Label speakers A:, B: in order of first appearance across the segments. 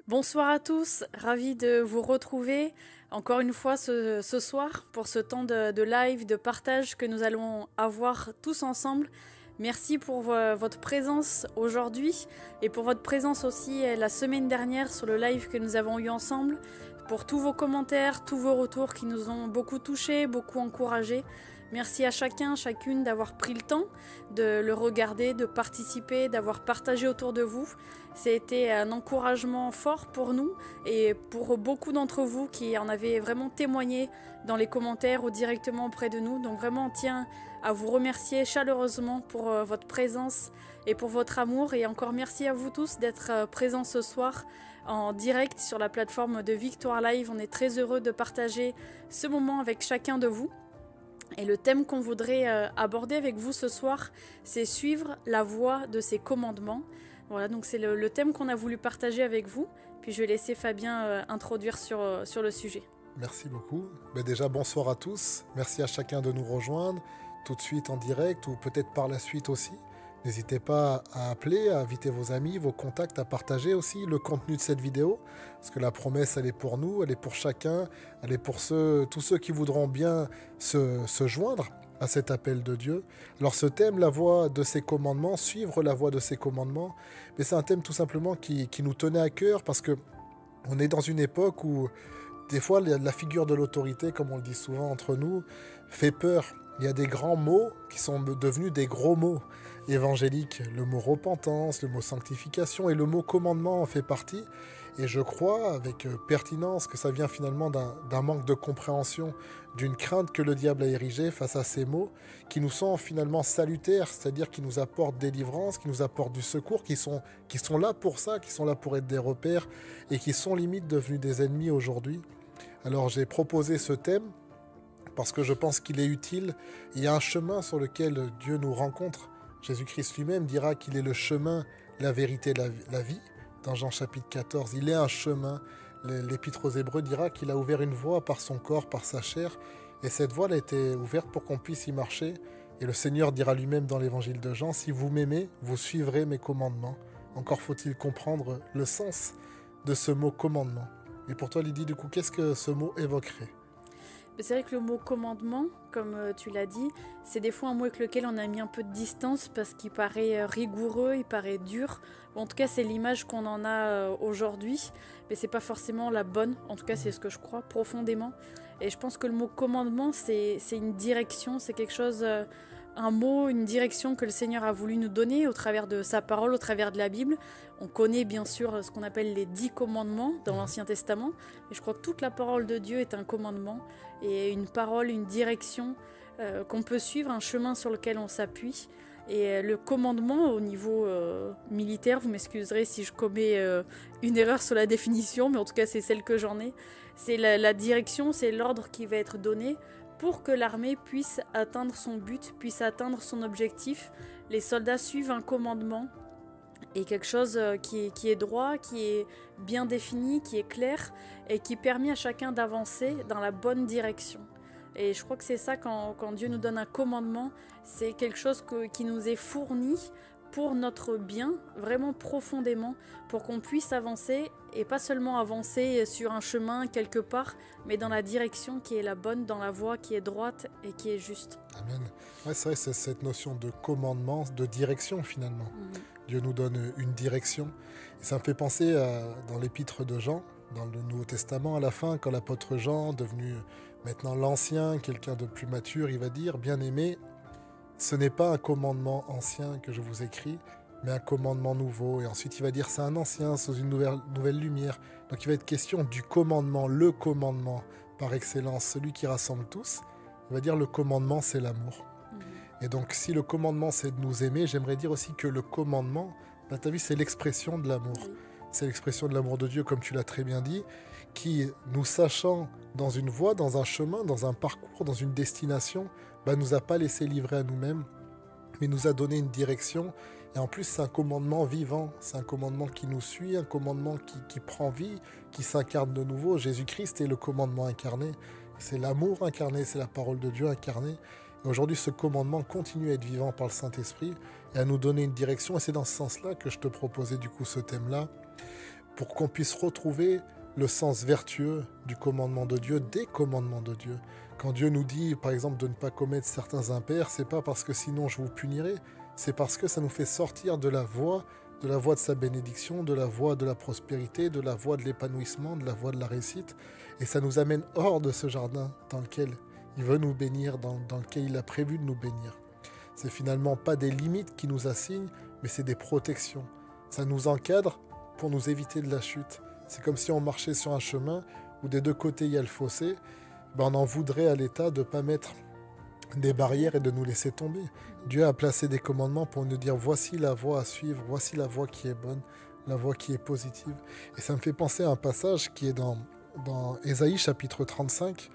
A: Bonsoir à tous, ravi de vous retrouver encore une fois ce soir pour ce temps de live, de partage que nous allons avoir tous ensemble. Merci pour votre présence aujourd'hui et pour votre présence aussi la semaine dernière sur le live que nous avons eu ensemble, pour tous vos commentaires, tous vos retours qui nous ont beaucoup touchés, beaucoup encouragés. Merci à chacun, chacune d'avoir pris le temps de le regarder, de participer, d'avoir partagé autour de vous. C'était un encouragement fort pour nous et pour beaucoup d'entre vous qui en avez vraiment témoigné dans les commentaires ou directement auprès de nous. Donc vraiment, on tient à vous remercier chaleureusement pour votre présence et pour votre amour. Et encore merci à vous tous d'être présents ce soir en direct sur la plateforme de Victoire Live. On est très heureux de partager ce moment avec chacun de vous. Et le thème qu'on voudrait aborder avec vous ce soir, c'est suivre la voie de ses commandements. Voilà, donc c'est le thème qu'on a voulu partager avec vous. Puis je vais laisser Fabien introduire sur le sujet.
B: Merci beaucoup. Déjà, bonsoir à tous. Merci à chacun de nous rejoindre tout de suite en direct ou peut-être par la suite aussi. N'hésitez pas à appeler, à inviter vos amis, vos contacts, à partager aussi le contenu de cette vidéo. Parce que la promesse, elle est pour nous, elle est pour chacun, elle est pour tous ceux qui voudront bien se joindre à cet appel de Dieu. Alors ce thème, la voie de ses commandements, suivre la voie de ses commandements, mais c'est un thème tout simplement qui nous tenait à cœur parce que on est dans une époque où des fois la figure de l'autorité, comme on le dit souvent entre nous, fait peur. Il y a des grands mots qui sont devenus des gros mots évangéliques. Le mot repentance, le mot sanctification et le mot commandement en fait partie. Et je crois avec pertinence que ça vient finalement d'un manque de compréhension, d'une crainte que le diable a érigée face à ces mots, qui nous sont finalement salutaires, c'est-à-dire qui nous apportent délivrance, qui nous apportent du secours, qui sont là pour ça, qui sont là pour être des repères et qui sont limite devenus des ennemis aujourd'hui. Alors j'ai proposé ce thème parce que je pense qu'il est utile. Il y a un chemin sur lequel Dieu nous rencontre. Jésus-Christ lui-même dira qu'il est le chemin, la vérité, la vie. Dans Jean chapitre 14, il est un chemin. L'Épître aux Hébreux dira qu'il a ouvert une voie par son corps, par sa chair. Et cette voie a été ouverte pour qu'on puisse y marcher. Et le Seigneur dira lui-même dans l'évangile de Jean, si vous m'aimez, vous suivrez mes commandements. Encore faut-il comprendre le sens de ce mot commandement. Et pour toi, Lydie, du coup, qu'est-ce que ce mot évoquerait ?
A: C'est vrai que le mot commandement, comme tu l'as dit, c'est des fois un mot avec lequel on a mis un peu de distance parce qu'il paraît rigoureux, il paraît dur. En tout cas, c'est l'image qu'on en a aujourd'hui, mais c'est pas forcément la bonne. En tout cas, c'est ce que je crois profondément. Et je pense que le mot commandement, c'est une direction, c'est quelque chose, un mot, une direction que le Seigneur a voulu nous donner au travers de sa parole, au travers de la Bible. On connaît bien sûr ce qu'on appelle les 10 commandements dans l'Ancien Testament, et je crois que toute la parole de Dieu est un commandement et une parole, une direction qu'on peut suivre, un chemin sur lequel on s'appuie. Et le commandement au niveau militaire, vous m'excuserez si je commets une erreur sur la définition, mais en tout cas c'est celle que j'en ai, c'est la direction, c'est l'ordre qui va être donné pour que l'armée puisse atteindre son but, puisse atteindre son objectif. Les soldats suivent un commandement et quelque chose qui est droit, qui est bien défini, qui est clair et qui permet à chacun d'avancer dans la bonne direction. Et je crois que c'est ça, quand Dieu nous donne un commandement, c'est quelque chose qui nous est fourni pour notre bien, vraiment profondément, pour qu'on puisse avancer, et pas seulement avancer sur un chemin quelque part, mais dans la direction qui est la bonne, dans la voie qui est droite et qui est juste.
B: Amen. Ouais, c'est vrai, c'est cette notion de commandement, de direction finalement. Dieu nous donne une direction. Et ça me fait penser dans l'épître de Jean, dans le Nouveau Testament, à la fin, quand l'apôtre Jean, devenu maintenant l'ancien, quelqu'un de plus mature, il va dire, bien-aimé, ce n'est pas un commandement ancien que je vous écris, mais un commandement nouveau. Et ensuite, il va dire, c'est un ancien sous une nouvelle lumière. Donc il va être question du commandement, le commandement par excellence, celui qui rassemble tous. Il va dire, le commandement, c'est l'amour. Et donc, si le commandement, c'est de nous aimer, j'aimerais dire aussi que le commandement, tu as vu, c'est l'expression de l'amour.
A: Oui.
B: C'est l'expression de l'amour de Dieu, comme tu l'as très bien dit, qui, nous sachant dans une voie, dans un chemin, dans un parcours, dans une destination, nous a pas laissé livrer à nous-mêmes, mais nous a donné une direction. Et en plus, c'est un commandement vivant, c'est un commandement qui nous suit, un commandement qui prend vie, qui s'incarne de nouveau. Jésus-Christ est le commandement incarné, c'est l'amour incarné, c'est la parole de Dieu incarnée. Et aujourd'hui, ce commandement continue à être vivant par le Saint-Esprit et à nous donner une direction. Et c'est dans ce sens-là que je te proposais du coup ce thème-là. pour qu'on puisse retrouver le sens vertueux du commandement de Dieu, des commandements de Dieu. Quand Dieu nous dit, par exemple, de ne pas commettre certains impairs, c'est pas parce que sinon je vous punirai, c'est parce que ça nous fait sortir de la voie de sa bénédiction, de la voie de la prospérité, de la voie de l'épanouissement, de la voie de la réussite, et ça nous amène hors de ce jardin dans lequel il veut nous bénir, dans lequel il a prévu de nous bénir. C'est finalement pas des limites qu'il nous assigne, mais c'est des protections. Ça nous encadre pour nous éviter de la chute. C'est comme si on marchait sur un chemin où des deux côtés il y a le fossé, on en voudrait à l'État de ne pas mettre des barrières et de nous laisser tomber. Dieu a placé des commandements pour nous dire voici la voie à suivre, voici la voie qui est bonne, la voie qui est positive. Et ça me fait penser à un passage qui est dans Ésaïe chapitre 35,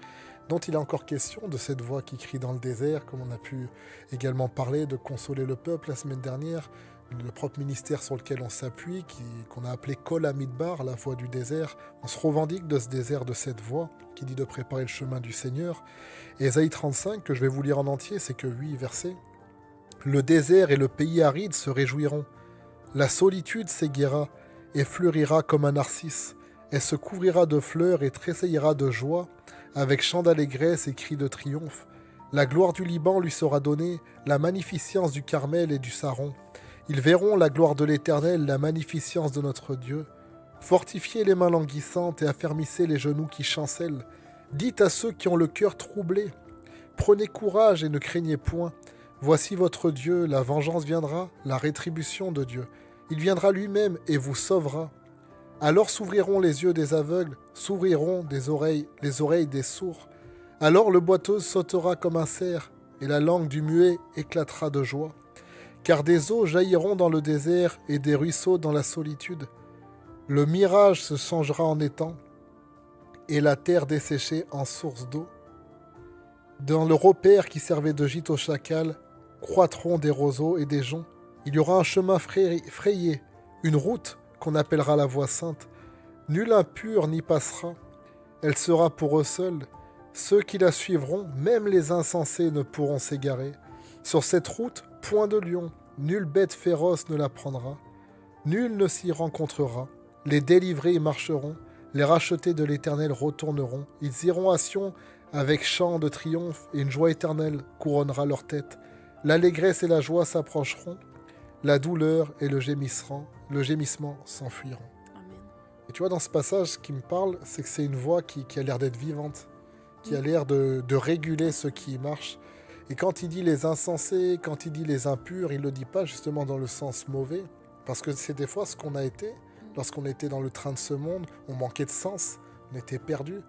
B: dont il est encore question de cette voix qui crie dans le désert, comme on a pu également parler de consoler le peuple la semaine dernière, le propre ministère sur lequel on s'appuie, qu'on a appelé Kol Hamidbar, la voie du désert. On se revendique de ce désert, de cette voie qui dit de préparer le chemin du Seigneur. Et Ésaïe 35, que je vais vous lire en entier, c'est que 8 versets. Le désert et le pays aride se réjouiront. La solitude s'aiguera et fleurira comme un narcisse. Elle se couvrira de fleurs et tressaillira de joie, avec chants d'allégresse et cris de triomphe. La gloire du Liban lui sera donnée, la magnificence du Carmel et du Saron. Ils verront la gloire de l'Éternel, la magnificence de notre Dieu. Fortifiez les mains languissantes et affermissez les genoux qui chancellent. Dites à ceux qui ont le cœur troublé, prenez courage et ne craignez point. Voici votre Dieu, la vengeance viendra, la rétribution de Dieu. Il viendra lui-même et vous sauvera. Alors s'ouvriront les yeux des aveugles, s'ouvriront les oreilles des sourds. Alors le boiteux sautera comme un cerf, et la langue du muet éclatera de joie. Car des eaux jailliront dans le désert et des ruisseaux dans la solitude. Le mirage se changera en étang, et la terre desséchée en source d'eau. Dans le repaire qui servait de gîte aux chacals, croîtront des roseaux et des joncs. Il y aura un chemin frayé, une route qu'on appellera la voie sainte. Nul impur n'y passera. Elle sera pour eux seuls. Ceux qui la suivront, même les insensés, ne pourront s'égarer. Sur cette route, point de lion, nulle bête féroce ne la prendra. Nul ne s'y rencontrera. Les délivrés y marcheront. Les rachetés de l'Éternel retourneront. Ils iront à Sion avec chant de triomphe, et une joie éternelle couronnera leur tête. L'allégresse et la joie s'approcheront. La douleur et le gémissement s'enfuiront.
A: Amen.
B: Et tu vois, dans ce passage, ce qui me parle, c'est que c'est une voix qui a l'air d'être vivante, qui a l'air de réguler ceux qui y marchent. Et quand il dit les insensés, quand il dit les impurs, il ne le dit pas justement dans le sens mauvais, parce que c'est des fois ce qu'on a été, lorsqu'on était dans le train de ce monde, on manquait de sens, on était perdu.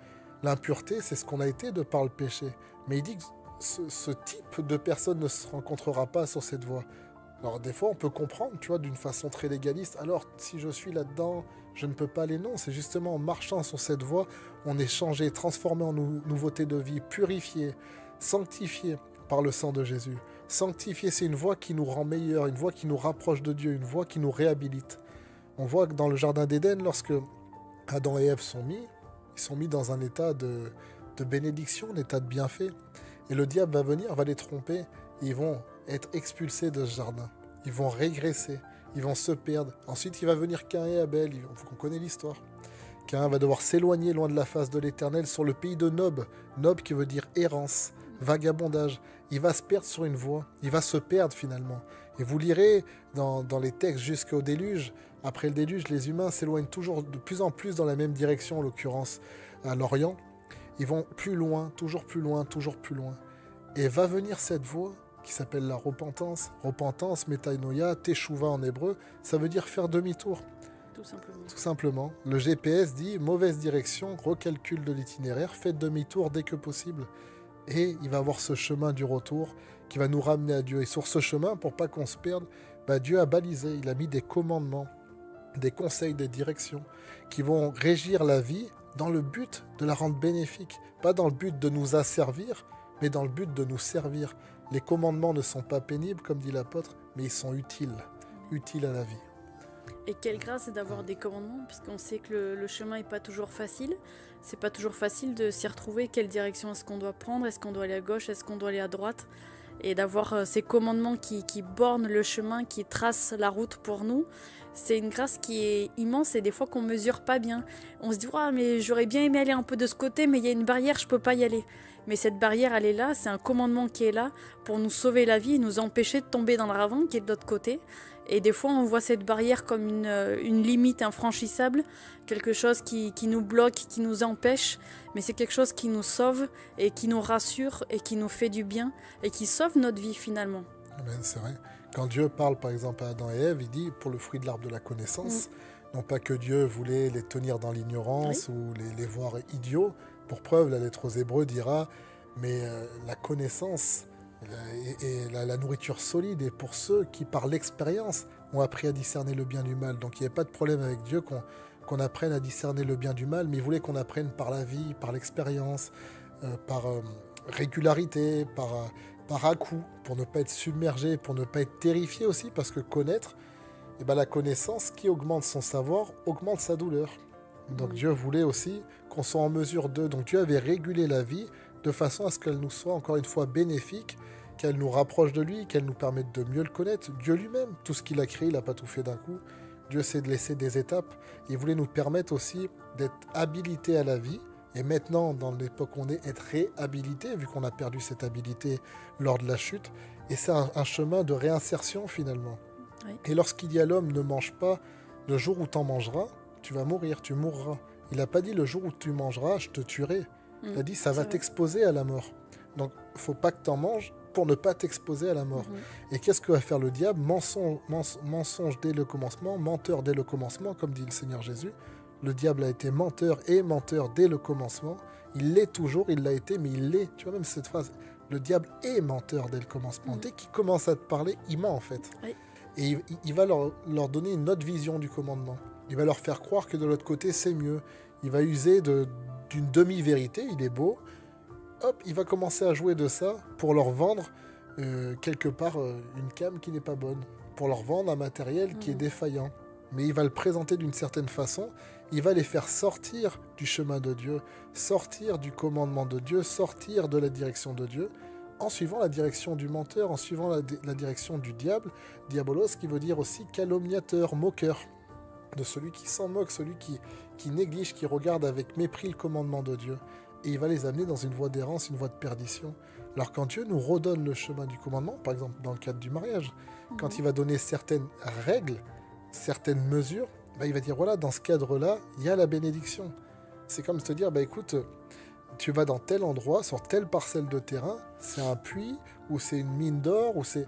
B: L'impureté, c'est ce qu'on a été de par le péché. Mais il dit que ce type de personne ne se rencontrera pas sur cette voie. Alors des fois, on peut comprendre, tu vois, d'une façon très légaliste. Alors, si je suis là-dedans, je ne peux pas aller. Non, c'est justement en marchant sur cette voie, on est changé, transformé en nouveauté de vie, purifié, sanctifié par le sang de Jésus. Sanctifié, c'est une voie qui nous rend meilleurs, une voie qui nous rapproche de Dieu, une voie qui nous réhabilite. On voit que dans le jardin d'Éden, lorsque Adam et Ève ils sont mis dans un état de bénédiction, un état de bienfait. Et le diable va venir, va les tromper, et ils vont être expulsés de ce jardin. Ils vont régresser, ils vont se perdre. Ensuite, il va venir Caïn et Abel, on connaît l'histoire. Caïn va devoir s'éloigner loin de la face de l'Éternel sur le pays de Nob. Nob qui veut dire errance, vagabondage. Il va se perdre sur une voie, il va se perdre finalement. Et vous lirez dans les textes jusqu'au déluge, après le déluge, les humains s'éloignent toujours de plus en plus dans la même direction, en l'occurrence à l'Orient. Ils vont plus loin, toujours plus loin, toujours plus loin. Et va venir cette voie qui s'appelle la repentance. Repentance, métaïnoïa, teshuva en hébreu, ça veut dire faire demi-tour.
A: Tout simplement.
B: Tout simplement. Le GPS dit mauvaise direction, recalcul de l'itinéraire, faites demi-tour dès que possible. Et il va avoir ce chemin du retour qui va nous ramener à Dieu. Et sur ce chemin, pour pas qu'on se perde, Dieu a balisé, il a mis des commandements, des conseils, des directions qui vont régir la vie dans le but de la rendre bénéfique. Pas dans le but de nous asservir, mais dans le but de nous servir. Les commandements ne sont pas pénibles, comme dit l'apôtre, mais ils sont utiles à la vie.
A: Et quelle grâce d'avoir des commandements, parce qu'on sait que le chemin n'est pas toujours facile. C'est pas toujours facile de s'y retrouver. Quelle direction est-ce qu'on doit prendre? Est-ce qu'on doit aller à gauche? Est-ce qu'on doit aller à droite? et d'avoir ces commandements qui bornent le chemin, qui tracent la route pour nous. C'est une grâce qui est immense et des fois qu'on mesure pas bien. On se dit ah, mais j'aurais bien aimé aller un peu de ce côté, mais il y a une barrière, je peux pas y aller. Mais cette barrière, elle est là, c'est un commandement qui est là pour nous sauver la vie et nous empêcher de tomber dans le ravin qui est de l'autre côté. Et des fois, on voit cette barrière comme une limite infranchissable, quelque chose qui nous bloque, qui nous empêche, mais c'est quelque chose qui nous sauve et qui nous rassure et qui nous fait du bien et qui sauve notre vie finalement.
B: Amen, c'est vrai. Quand Dieu parle par exemple à Adam et Ève, il dit pour le fruit de l'arbre de la connaissance, non pas que Dieu voulait les tenir dans l'ignorance ou les voir idiots. Pour preuve, la lettre aux Hébreux dira, mais la connaissance et la nourriture solide est pour ceux qui, par l'expérience, ont appris à discerner le bien du mal. Donc il n'y a pas de problème avec Dieu qu'on apprenne à discerner le bien du mal, mais il voulait qu'on apprenne par la vie, par l'expérience, par régularité, par à-coup, pour ne pas être submergé, pour ne pas être terrifié aussi, parce que connaître, eh ben, la connaissance qui augmente son savoir, augmente sa douleur. Donc Dieu voulait aussi qu'on soit en mesure de... Donc Dieu avait régulé la vie de façon à ce qu'elle nous soit encore une fois bénéfique, qu'elle nous rapproche de lui, qu'elle nous permette de mieux le connaître. Dieu lui-même, tout ce qu'il a créé, il n'a pas tout fait d'un coup. Dieu sait de laisser des étapes. Il voulait nous permettre aussi d'être habilités à la vie. Et maintenant, dans l'époque où on est, être réhabilité, vu qu'on a perdu cette habilité lors de la chute. Et c'est un chemin de réinsertion finalement. Oui. Et lorsqu'il dit à l'homme, ne mange pas, le jour où tu en mangeras, tu vas mourir, tu mourras. Il n'a pas dit le jour où tu mangeras, je te tuerai. Il a dit ça va t'exposer à la mort. Donc il ne faut pas que tu en manges pour ne pas t'exposer à la mort. Et qu'est-ce que va faire le diable ? Mensonge dès le commencement, menteur dès le commencement, comme dit le Seigneur Jésus. Le diable a été menteur et menteur dès le commencement. Il l'est toujours, il l'a été, mais il l'est. Tu vois même cette phrase, le diable est menteur dès le commencement. Dès qu'il commence à te parler, il ment en fait. Oui. Et il va leur donner une autre vision du commandement. Il va leur faire croire que de l'autre côté, c'est mieux. Il va user d'une demi-vérité, il est beau. Hop, il va commencer à jouer de ça pour leur vendre quelque part une came qui n'est pas bonne. Pour leur vendre un matériel qui est défaillant. Mais il va le présenter d'une certaine façon. Il va les faire sortir du chemin de Dieu, sortir du commandement de Dieu, sortir de la direction de Dieu, en suivant la direction du menteur, en suivant la direction du diable, diabolos, qui veut dire aussi calomniateur, moqueur, de celui qui s'en moque, celui qui néglige, qui regarde avec mépris le commandement de Dieu. Et il va les amener dans une voie d'errance, une voie de perdition. Alors quand Dieu nous redonne le chemin du commandement, par exemple dans le cadre du mariage, quand il va donner certaines règles, certaines mesures, il va dire voilà, dans ce cadre-là, il y a la bénédiction. C'est comme se dire, écoute, tu vas dans tel endroit, sur telle parcelle de terrain, c'est un puits, ou c'est une mine d'or, ou c'est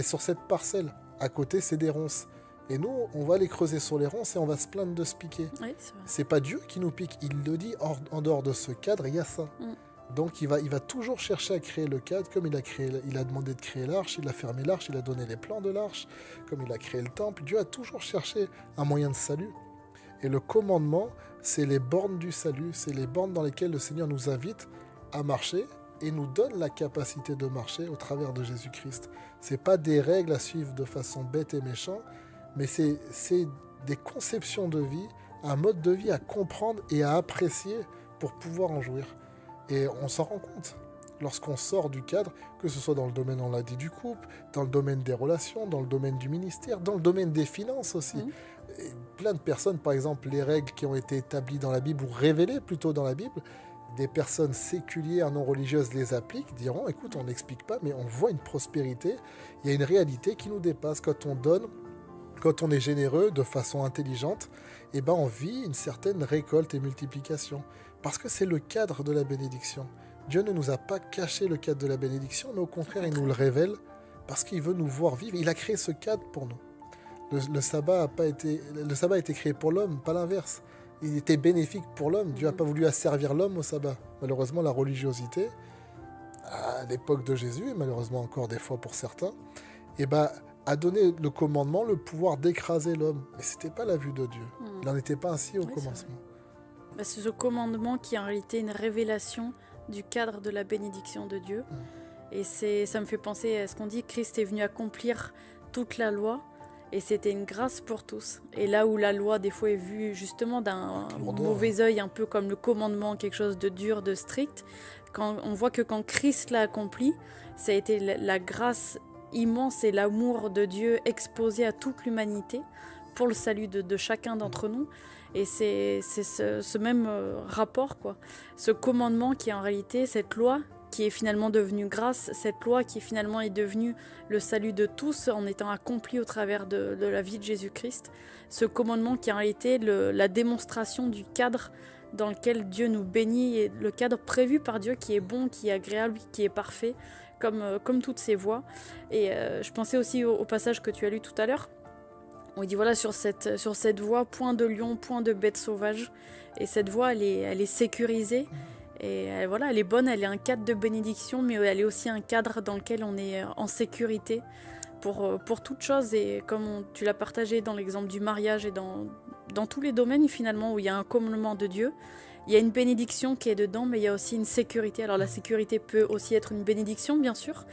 B: sur cette parcelle. À côté, c'est des ronces. Et nous, on va les creuser sur les ronces et on va se plaindre de se piquer. Oui, c'est pas Dieu qui nous pique, il le dit, en dehors de ce cadre, il y a ça. Donc il va toujours chercher à créer le cadre, comme il a demandé de créer l'arche, il a fermé l'arche, il a donné les plans de l'arche, comme il a créé le temple. Dieu a toujours cherché un moyen de salut. Et le commandement, c'est les bornes du salut, c'est les bornes dans lesquelles le Seigneur nous invite à marcher et nous donne la capacité de marcher au travers de Jésus-Christ. C'est pas des règles à suivre de façon bête et méchante, mais c'est des conceptions de vie, un mode de vie à comprendre et à apprécier pour pouvoir en jouir. Et on s'en rend compte lorsqu'on sort du cadre, que ce soit dans le domaine, on l'a dit, du couple, dans le domaine des relations, dans le domaine du ministère, dans le domaine des finances aussi. Et plein de personnes, par exemple, les règles qui ont été établies dans la Bible, ou révélées plutôt dans la Bible, des personnes séculières non religieuses les appliquent, diront, écoute, on n'explique pas, mais on voit une prospérité, il y a une réalité qui nous dépasse. Quand on donne, quand on est généreux de façon intelligente, on vit une certaine récolte et multiplication. Parce que c'est le cadre de la bénédiction. Dieu ne nous a pas caché le cadre de la bénédiction, mais au contraire, il nous le révèle parce qu'il veut nous voir vivre. Il a créé ce cadre pour nous. Le sabbat a été créé pour l'homme, pas l'inverse. Il était bénéfique pour l'homme. Dieu n'a pas voulu asservir l'homme au sabbat. Malheureusement, la religiosité, à l'époque de Jésus, et malheureusement encore des fois pour certains, a donné le commandement, le pouvoir d'écraser l'homme. Mais ce n'était pas la vue de Dieu. Il n'en était pas ainsi au commencement.
A: C'est ce commandement qui est en réalité une révélation du cadre de la bénédiction de Dieu. Et ça me fait penser à ce qu'on dit, Christ est venu accomplir toute la loi, et c'était une grâce pour tous. Et là où la loi, des fois, est vue justement d'un mauvais œil, un peu comme le commandement, quelque chose de dur, de strict, Quand on voit que quand Christ l'a accompli, ça a été la grâce immense et l'amour de Dieu exposé à toute l'humanité pour le salut de chacun d'entre nous. Et c'est ce même rapport, quoi. Ce commandement qui est en réalité cette loi qui est finalement devenue grâce, cette loi qui finalement est devenue le salut de tous en étant accomplie au travers de la vie de Jésus-Christ. Ce commandement qui est en réalité la démonstration du cadre dans lequel Dieu nous bénit, et le cadre prévu par Dieu qui est bon, qui est agréable, qui est parfait, comme toutes ses voies. Et je pensais aussi au passage que tu as lu tout à l'heure, où il dit voilà, sur cette voie, point de lion, point de bête sauvage. Et cette voie, elle est sécurisée. Et voilà, elle est bonne, elle est un cadre de bénédiction, mais elle est aussi un cadre dans lequel on est en sécurité pour toute chose. Et comme tu l'as partagé dans l'exemple du mariage et dans tous les domaines finalement où il y a un commandement de Dieu, il y a une bénédiction qui est dedans, mais il y a aussi une sécurité. Alors la sécurité peut aussi être une bénédiction, bien sûr,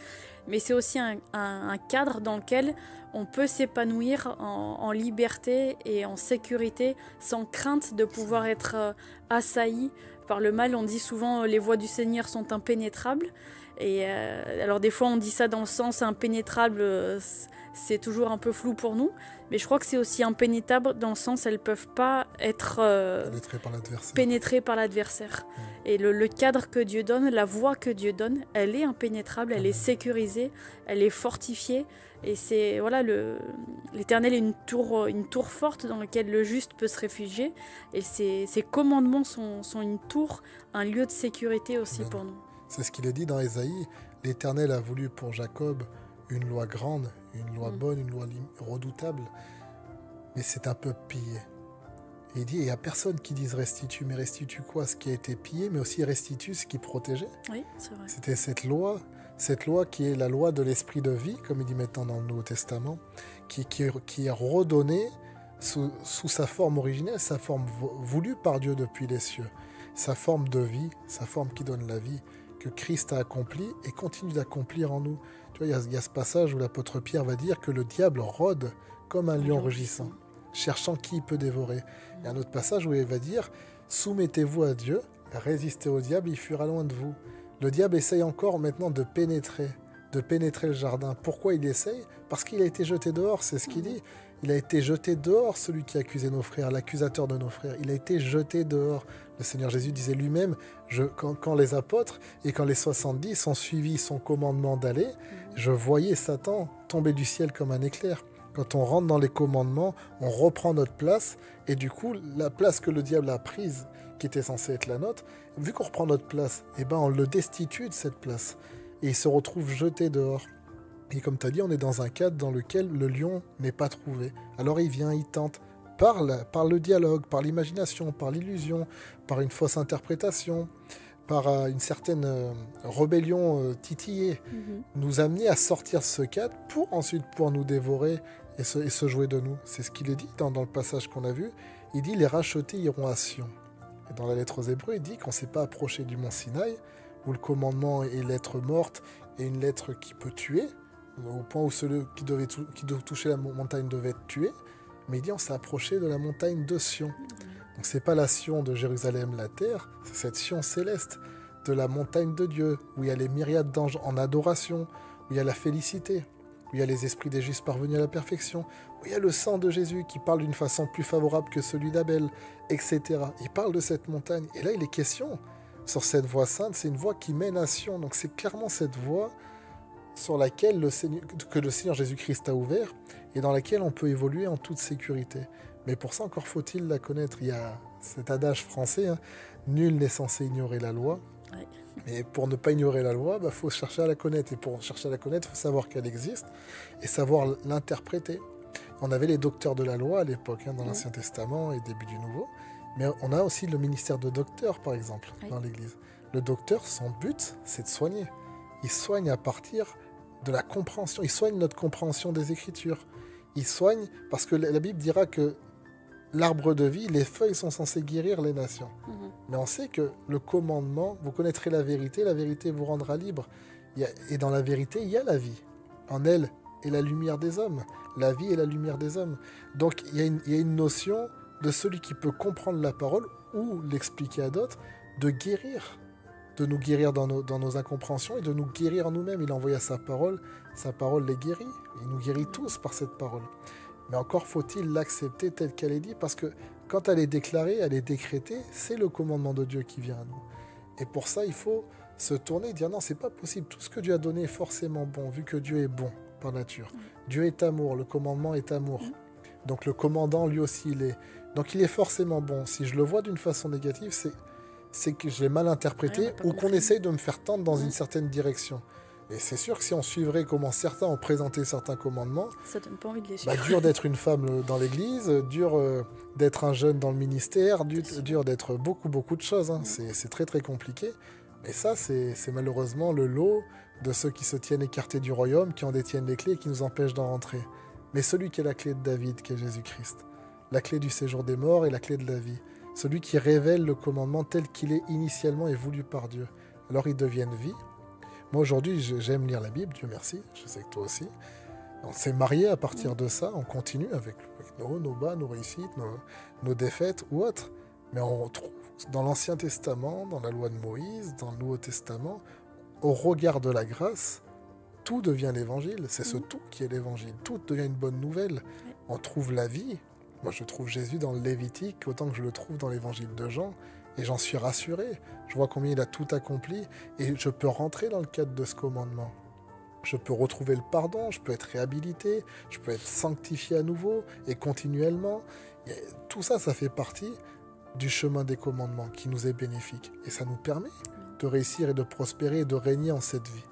A: mais c'est aussi un cadre dans lequel on peut s'épanouir en liberté et en sécurité sans crainte de pouvoir être assailli par le mal. On dit souvent les voies du Seigneur sont impénétrables. Et alors des fois on dit ça dans le sens impénétrable, c'est toujours un peu flou pour nous, mais je crois que c'est aussi impénétrable dans le sens elles peuvent pas être pénétrées par l'adversaire. Et le cadre que Dieu donne, la voie que Dieu donne, elle est impénétrable, elle est sécurisée, elle est fortifiée. Et c'est voilà, l'Éternel est une tour forte dans laquelle le juste peut se réfugier. Et ses commandements sont une tour, un lieu de sécurité aussi pour nous.
B: C'est ce qu'il est dit dans Ésaïe. L'Éternel a voulu pour Jacob une loi grande, une loi bonne, une loi redoutable. Mais c'est un peu pillé. Et il dit, il n'y a personne qui dise restitue, mais restitue quoi? Ce qui a été pillé, mais aussi restitue ce qui protégeait.
A: Oui, c'est vrai.
B: C'était cette loi qui est la loi de l'esprit de vie, comme il dit maintenant dans le Nouveau Testament, qui est redonnée sous sa forme originelle, sa forme voulue par Dieu depuis les cieux. Sa forme de vie, sa forme qui donne la vie, que Christ a accompli et continue d'accomplir en nous. Tu vois, il y a ce passage où l'apôtre Pierre va dire que le diable rôde comme un lion rugissant, cherchant qui il peut dévorer. Il y a un autre passage où il va dire « Soumettez-vous à Dieu, résistez au diable, il fuira loin de vous ». Le diable essaye encore maintenant de pénétrer le jardin. Pourquoi il essaye? Parce qu'il a été jeté dehors, c'est ce qu'il dit. Il a été jeté dehors, celui qui accusait nos frères, l'accusateur de nos frères. Il a été jeté dehors. Le Seigneur Jésus disait lui-même, quand les apôtres et quand les 70 ont suivi son commandement d'aller, je voyais Satan tomber du ciel comme un éclair. Quand on rentre dans les commandements, on reprend notre place, et du coup, la place que le diable a prise, qui était censée être la nôtre, vu qu'on reprend notre place, on le destitue de cette place. Et il se retrouve jeté dehors. Et comme tu as dit, on est dans un cadre dans lequel le lion n'est pas trouvé. Alors il vient, il tente, par le dialogue, par l'imagination, par l'illusion, par une fausse interprétation, par une certaine rébellion titillée, nous amener à sortir de ce cadre pour ensuite pouvoir nous dévorer et se jouer de nous. C'est ce qu'il est dit dans le passage qu'on a vu. Il dit « Les rachetés iront à Sion ». Et dans la lettre aux Hébreux, il dit qu'on ne s'est pas approché du mont Sinaï, où le commandement est lettre morte et une lettre qui peut tuer, au point où celui qui devait toucher la montagne devait être tué. Mais il dit on s'est approché de la montagne de Sion. Donc c'est pas la Sion de Jérusalem, la terre, c'est cette Sion céleste de la montagne de Dieu, où il y a les myriades d'anges en adoration, où il y a la félicité, où il y a les esprits des justes parvenus à la perfection, où il y a le sang de Jésus qui parle d'une façon plus favorable que celui d'Abel, etc. Il parle de cette montagne. Et là, il est question sur cette voie sainte, c'est une voie qui mène à Sion. Donc c'est clairement cette voie sur laquelle le Seigneur Jésus-Christ a ouvert et dans laquelle on peut évoluer en toute sécurité. Mais pour ça, encore faut-il la connaître. Il y a cet adage français, nul n'est censé ignorer la loi. Oui. Mais pour ne pas ignorer la loi, faut chercher à la connaître. Et pour chercher à la connaître, il faut savoir qu'elle existe et savoir l'interpréter. On avait les docteurs de la loi à l'époque, dans l'Ancien Testament et début du Nouveau. Mais on a aussi le ministère de docteur, par exemple, dans l'Église. Le docteur, son but, c'est de soigner. Il soigne à partir de la compréhension. Il soigne notre compréhension des Écritures. Il soigne parce que la Bible dira que l'arbre de vie, les feuilles sont censées guérir les nations. Mais on sait que le commandement, vous connaîtrez la vérité vous rendra libre. Et dans la vérité, il y a la vie. En elle est la lumière des hommes. La vie est la lumière des hommes. Donc il y a une notion de celui qui peut comprendre la parole ou l'expliquer à d'autres, de guérir de nous guérir dans nos incompréhensions et de nous guérir nous-mêmes. Il a envoyé sa parole les guérit. Il nous guérit tous par cette parole. Mais encore faut-il l'accepter telle qu'elle est dite, parce que quand elle est déclarée, elle est décrétée, c'est le commandement de Dieu qui vient à nous. Et pour ça, il faut se tourner et dire non, c'est pas possible. Tout ce que Dieu a donné est forcément bon, vu que Dieu est bon par nature. Dieu est amour, le commandement est amour. Donc le commandant, lui aussi, il est. Donc il est forcément bon. Si je le vois d'une façon négative, c'est que je l'ai mal interprété ou qu'on essaye de me faire tendre dans une certaine direction. Et c'est sûr que si on suivrait comment certains ont présenté certains commandements,
A: ça donne pas envie de les suivre.
B: Dur d'être une femme dans l'église, dur d'être un jeune dans le ministère, dur d'être beaucoup de choses. Hein. C'est très très compliqué. Mais ça, c'est malheureusement le lot de ceux qui se tiennent écartés du royaume, qui en détiennent les clés et qui nous empêchent d'en rentrer. Mais celui qui est la clé de David, qui est Jésus-Christ, la clé du séjour des morts et la clé de la vie, celui qui révèle le commandement tel qu'il est initialement et voulu par Dieu, alors ils deviennent vie. Moi aujourd'hui, j'aime lire la Bible, Dieu merci, je sais que toi aussi. On s'est mariés à partir de ça, on continue avec nos hauts, nos bas, nos réussites, nos défaites ou autres. Mais on retrouve dans l'Ancien Testament, dans la loi de Moïse, dans le Nouveau Testament, au regard de la grâce, tout devient l'évangile. C'est ce tout qui est l'évangile. Tout devient une bonne nouvelle. On trouve la vie. Moi, je trouve Jésus dans le Lévitique autant que je le trouve dans l'évangile de Jean. Et j'en suis rassuré. Je vois combien il a tout accompli. Et je peux rentrer dans le cadre de ce commandement. Je peux retrouver le pardon, je peux être réhabilité, je peux être sanctifié à nouveau et continuellement. Et tout ça, ça fait partie du chemin des commandements qui nous est bénéfique. Et ça nous permet de réussir et de prospérer et de régner en cette vie.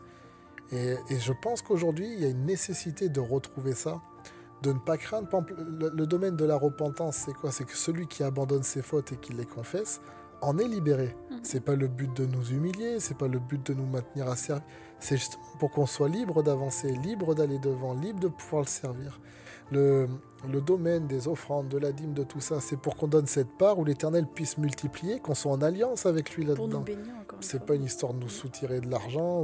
B: Et je pense qu'aujourd'hui, il y a une nécessité de retrouver ça, de ne pas craindre. Par exemple, le domaine de la repentance, c'est quoi? C'est que celui qui abandonne ses fautes et qui les confesse en est libéré. C'est pas le but de nous humilier, c'est pas le but de nous maintenir à servir. C'est justement pour qu'on soit libre d'avancer, libre d'aller devant, libre de pouvoir le servir. Le domaine des offrandes, de la dîme, de tout ça, c'est pour qu'on donne cette part où l'Éternel puisse multiplier, qu'on soit en alliance avec lui là-dedans.
A: Pour nous bénir encore une
B: C'est
A: fois.
B: pas une histoire de nous soutirer de l'argent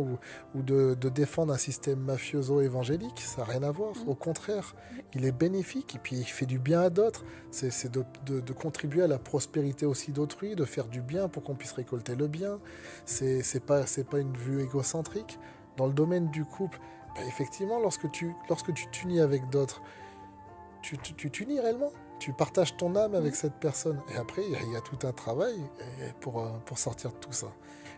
B: ou de défendre un système mafioso-évangélique, ça n'a rien à voir. Au contraire, il est bénéfique et puis il fait du bien à d'autres. C'est de contribuer à la prospérité aussi d'autrui, de faire du bien pour qu'on puisse récolter le bien. C'est pas une vue égocentrique. Dans le domaine du couple, effectivement, lorsque tu t'unis avec d'autres, tu t'unis réellement. Tu partages ton âme avec cette personne. Et après, il y a tout un travail pour sortir de tout ça.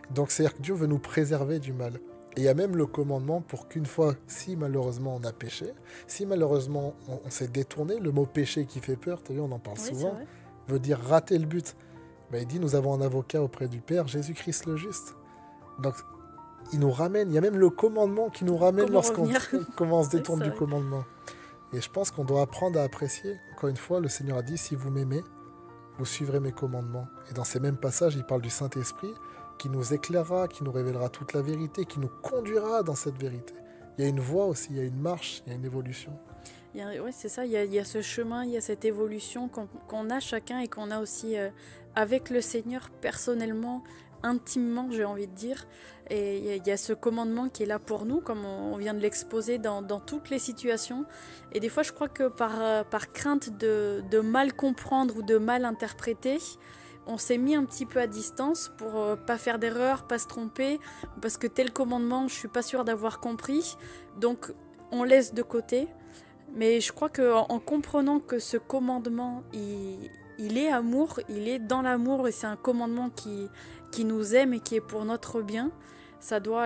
B: Donc, c'est-à-dire que Dieu veut nous préserver du mal. Et il y a même le commandement pour qu'une fois, si malheureusement on a péché, si malheureusement on s'est détourné, le mot péché qui fait peur, tu as vu, on en parle souvent, veut dire rater le but. Il dit, nous avons un avocat auprès du Père, Jésus-Christ le juste. Donc, il nous ramène, il y a même le commandement qui nous ramène lorsqu'on se détourne du commandement. Et je pense qu'on doit apprendre à apprécier. Encore une fois, le Seigneur a dit, si vous m'aimez, vous suivrez mes commandements. Et dans ces mêmes passages, il parle du Saint-Esprit qui nous éclairera, qui nous révélera toute la vérité, qui nous conduira dans cette vérité. Il y a une voie aussi, il y a une marche, il y a une évolution.
A: Oui, c'est ça, il y a ce chemin, il y a cette évolution qu'on a chacun et qu'on a aussi avec le Seigneur personnellement, intimement, j'ai envie de dire. Et il y a ce commandement qui est là pour nous, comme on vient de l'exposer dans toutes les situations. Et des fois, je crois que par crainte de mal comprendre ou de mal interpréter, on s'est mis un petit peu à distance pour pas faire d'erreur, pas se tromper, parce que tel commandement, je suis pas sûre d'avoir compris. Donc, on laisse de côté. Mais je crois qu'en comprenant que ce commandement, il est amour, il est dans l'amour et c'est un commandement qui nous aime et qui est pour notre bien,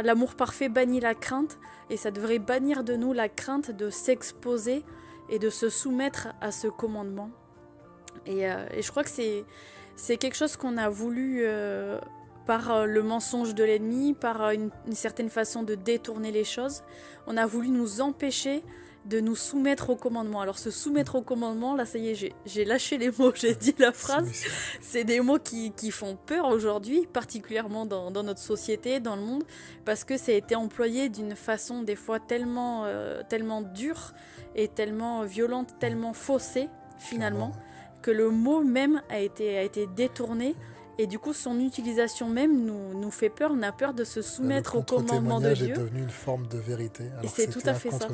A: l'amour parfait bannit la crainte et ça devrait bannir de nous la crainte de s'exposer et de se soumettre à ce commandement. Et je crois que c'est quelque chose qu'on a voulu par le mensonge de l'ennemi, par une certaine façon de détourner les choses. On a voulu nous empêcher de nous soumettre au commandement. Alors se soumettre au commandement, là ça y est, j'ai lâché les mots, j'ai dit la phrase. C'est des mots qui font peur aujourd'hui, particulièrement dans notre société, dans le monde, parce que ça a été employé d'une façon des fois tellement dure et tellement violente, tellement faussée finalement, que le mot même a été détourné. Et du coup, son utilisation même nous fait peur. On a peur de se soumettre au commandement de Dieu.
B: Le contre-témoignage est devenu une forme de vérité. Alors
A: et c'est tout à fait ça.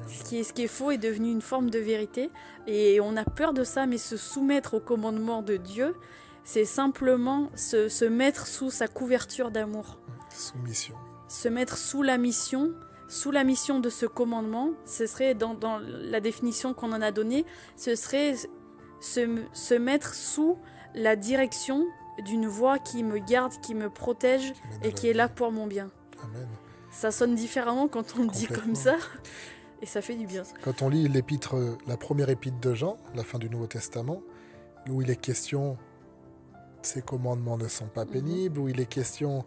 A: Ce qui est faux est devenu une forme de vérité. Et on a peur de ça, mais se soumettre au commandement de Dieu, c'est simplement se mettre sous sa couverture d'amour.
B: Soumission.
A: Se mettre sous la mission de ce commandement, ce serait, dans la définition qu'on en a donnée, ce serait se mettre sous la direction d'une voix qui me garde, qui me protège et qui est là pour mon bien.
B: Amen.
A: Ça sonne différemment quand on le dit comme ça, et ça fait du bien.
B: Quand on lit la première épître de Jean, la fin du Nouveau Testament, où il est question, ces commandements ne sont pas pénibles, où il est question,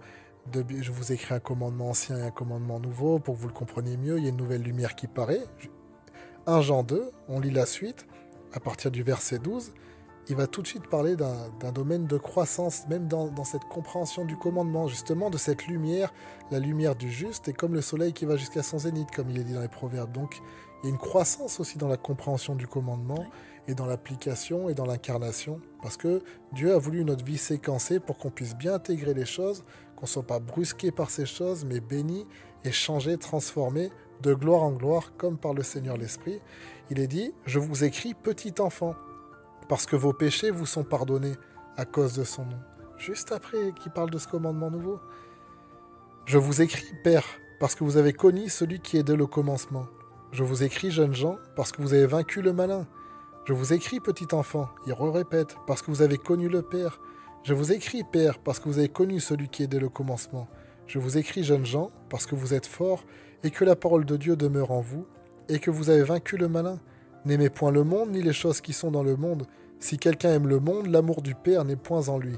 B: je vous écris un commandement ancien et un commandement nouveau, pour que vous le compreniez mieux, il y a une nouvelle lumière qui paraît. 1 Jean 2, on lit la suite, à partir du verset 12, il va tout de suite parler d'un domaine de croissance, même dans cette compréhension du commandement, justement de cette lumière, la lumière du juste, est comme le soleil qui va jusqu'à son zénith, comme il est dit dans les Proverbes. Donc il y a une croissance aussi dans la compréhension du commandement, et dans l'application et dans l'incarnation, parce que Dieu a voulu notre vie séquencée pour qu'on puisse bien intégrer les choses, qu'on ne soit pas brusqué par ces choses, mais béni et changé, transformé de gloire en gloire, comme par le Seigneur l'Esprit. Il est dit, je vous écris petit enfant, parce que vos péchés vous sont pardonnés à cause de son nom. Juste après qu'il parle de ce commandement nouveau. Je vous écris, Père, parce que vous avez connu celui qui est dès le commencement. Je vous écris, jeunes gens, parce que vous avez vaincu le malin. Je vous écris, petit enfant, il répète, parce que vous avez connu le Père. Je vous écris, Père, parce que vous avez connu celui qui est dès le commencement. Je vous écris, jeunes gens, parce que vous êtes forts, et que la parole de Dieu demeure en vous, et que vous avez vaincu le malin. N'aimez point le monde, ni les choses qui sont dans le monde. Si quelqu'un aime le monde, l'amour du Père n'est point en lui.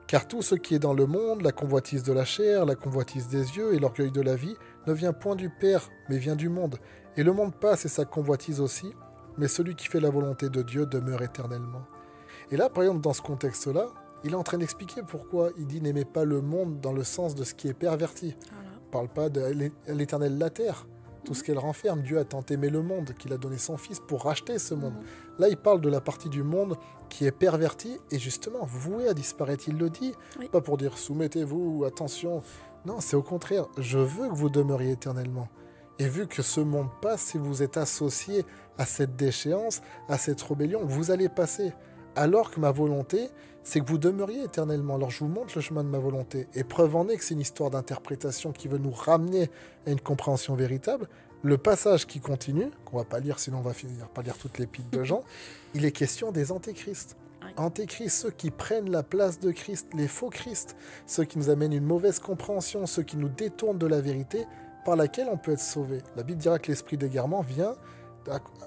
B: Car tout ce qui est dans le monde, la convoitise de la chair, la convoitise des yeux et l'orgueil de la vie, ne vient point du Père, mais vient du monde. Et le monde passe et sa convoitise aussi, mais celui qui fait la volonté de Dieu demeure éternellement. Et là, par exemple, dans ce contexte-là, il est en train d'expliquer pourquoi il dit « n'aimez pas le monde » dans le sens de ce qui est perverti. Voilà. Il ne parle pas de l'éternel la terre, tout ce qu'elle renferme. Dieu a tant aimé le monde qu'il a donné son Fils pour racheter ce monde. Là, il parle de la partie du monde qui est pervertie et justement vouée à disparaître. Il le dit, pas pour dire « soumettez-vous, attention ». Non, c'est au contraire, je veux que vous demeuriez éternellement. Et vu que ce monde passe, si vous êtes associé à cette déchéance, à cette rébellion, vous allez passer. Alors que ma volonté, c'est que vous demeuriez éternellement. Alors je vous montre le chemin de ma volonté. Et preuve en est que c'est une histoire d'interprétation qui veut nous ramener à une compréhension véritable. Le passage qui continue, qu'on ne va pas lire, sinon on va finir par lire toutes les l'épître de Jean, il est question des antéchrists. Antéchrists, ceux qui prennent la place de Christ, les faux Christ, ceux qui nous amènent une mauvaise compréhension, ceux qui nous détournent de la vérité, par laquelle on peut être sauvé. La Bible dira que l'esprit d'égarement vient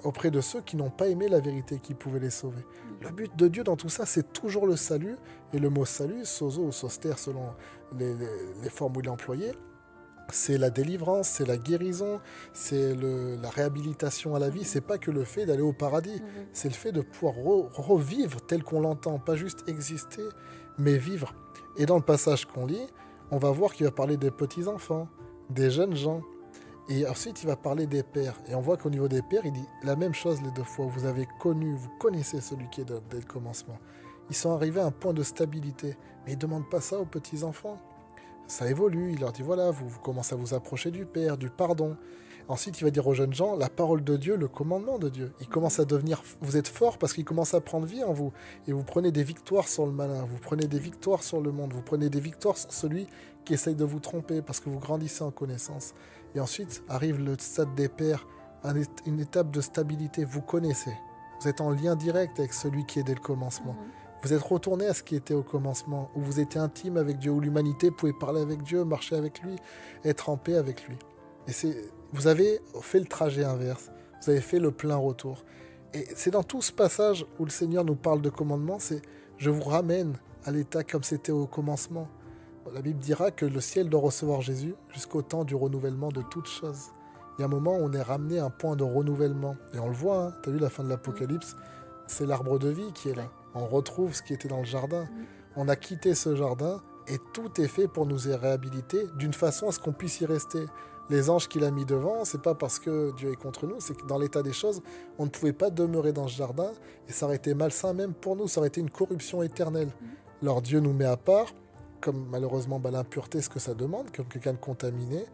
B: auprès de ceux qui n'ont pas aimé la vérité qui pouvait les sauver. Le but de Dieu dans tout ça, c'est toujours le salut. Et le mot salut, sozo ou soster, selon les formes où il est employé, c'est la délivrance, c'est la guérison, c'est la réhabilitation à la vie. C'est pas que le fait d'aller au paradis, c'est le fait de pouvoir revivre tel qu'on l'entend, pas juste exister, mais vivre. Et dans le passage qu'on lit, on va voir qu'il va parler des petits-enfants, des jeunes gens. Et ensuite, il va parler des pères. Et on voit qu'au niveau des pères, il dit la même chose les deux fois. Vous avez connu, vous connaissez celui qui est dès le commencement. Ils sont arrivés à un point de stabilité. Mais ils ne demandent pas ça aux petits-enfants. Ça évolue. Il leur dit, voilà, vous commencez à vous approcher du Père, du pardon. Ensuite, il va dire aux jeunes gens, la parole de Dieu, le commandement de Dieu. Il commence à devenir, vous êtes forts parce qu'il commence à prendre vie en vous. Et vous prenez des victoires sur le malin, vous prenez des victoires sur le monde, vous prenez des victoires sur celui qui essaye de vous tromper parce que vous grandissez en connaissance. Et ensuite arrive le stade des pères, une étape de stabilité. Vous connaissez, vous êtes en lien direct avec celui qui est dès le commencement. Vous êtes retourné à ce qui était au commencement, où vous étiez intime avec Dieu, où l'humanité pouvait parler avec Dieu, marcher avec lui, être en paix avec lui. Et vous avez fait le trajet inverse, vous avez fait le plein retour. Et c'est dans tout ce passage où le Seigneur nous parle de commandement, c'est « je vous ramène à l'état comme c'était au commencement ». La Bible dira que le ciel doit recevoir Jésus jusqu'au temps du renouvellement de toutes choses. Il y a un moment où on est ramené à un point de renouvellement. Et on le voit, hein, tu as vu la fin de l'Apocalypse, c'est l'arbre de vie qui est là. On retrouve ce qui était dans le jardin. On a quitté ce jardin et tout est fait pour nous y réhabiliter d'une façon à ce qu'on puisse y rester. Les anges qu'il a mis devant, c'est pas parce que Dieu est contre nous, c'est que dans l'état des choses, on ne pouvait pas demeurer dans ce jardin et ça aurait été malsain même pour nous, ça aurait été une corruption éternelle. Alors Dieu nous met à part, comme malheureusement l'impureté, ce que ça demande, comme quelqu'un de contaminé,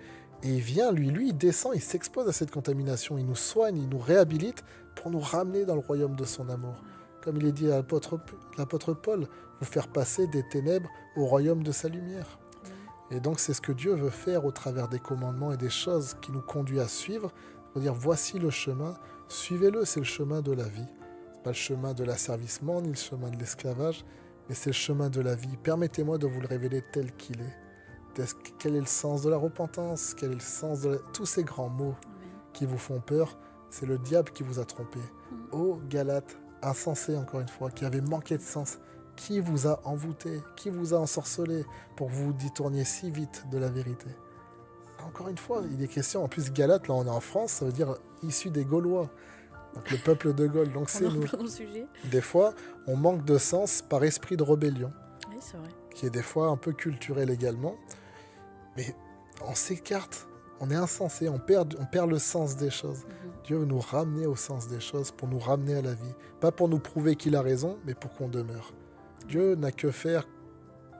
B: et il vient, lui, il descend, il s'expose à cette contamination, il nous soigne, il nous réhabilite pour nous ramener dans le royaume de son amour. Comme il est dit à l'apôtre Paul, vous faire passer des ténèbres au royaume de sa lumière. Et donc c'est ce que Dieu veut faire au travers des commandements et des choses qui nous conduit à suivre. Il veut dire voici le chemin, suivez-le, c'est le chemin de la vie. Ce n'est pas le chemin de l'asservissement ni le chemin de l'esclavage, mais c'est le chemin de la vie. Permettez-moi de vous le révéler tel qu'il est. Quel est le sens de la repentance? Quel est le sens de tous ces grands mots qui vous font peur? C'est le diable qui vous a trompé. Ô Galates, insensé encore une fois, qui avait manqué de sens, qui vous a envoûté, qui vous a ensorcelé pour que vous vous détourniez si vite de la vérité? Encore une fois, il est question, en plus Galates, là on est en France, ça veut dire issu des Gaulois, donc le peuple de Gaule, donc c'est nous.
A: Dans le sujet.
B: Des fois, on manque de sens par esprit de rébellion,
A: Oui, c'est vrai.
B: qui est des fois un peu culturel également, mais on s'écarte, on est insensé, on perd le sens des choses. Dieu veut nous ramener au sens des choses, pour nous ramener à la vie. Pas pour nous prouver qu'il a raison, mais pour qu'on demeure. Dieu n'a que faire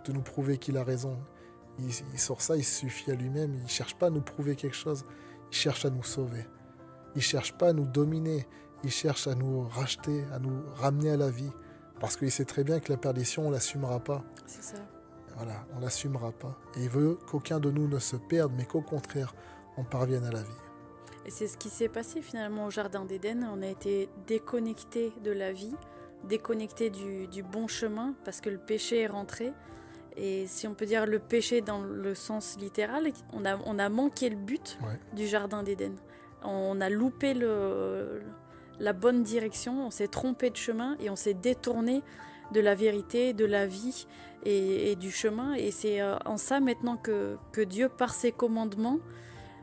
B: de nous prouver qu'il a raison. Sur ça, il se suffit à lui-même. Il ne cherche pas à nous prouver quelque chose. Il cherche à nous sauver. Il ne cherche pas à nous dominer. Il cherche à nous racheter, à nous ramener à la vie. Parce qu'il sait très bien que la perdition, on ne l'assumera pas.
A: C'est ça.
B: Voilà, on ne l'assumera pas. Et il veut qu'aucun de nous ne se perde, mais qu'au contraire, on parvienne à la vie.
A: Et c'est ce qui s'est passé finalement au Jardin d'Éden. On a été déconnecté de la vie, déconnecté du bon chemin, parce que le péché est rentré. Et si on peut dire le péché dans le sens littéral, on a manqué le but du Jardin d'Éden. On a loupé la bonne direction, on s'est trompé de chemin et on s'est détourné de la vérité, de la vie et du chemin. Et c'est en ça maintenant que Dieu, par ses commandements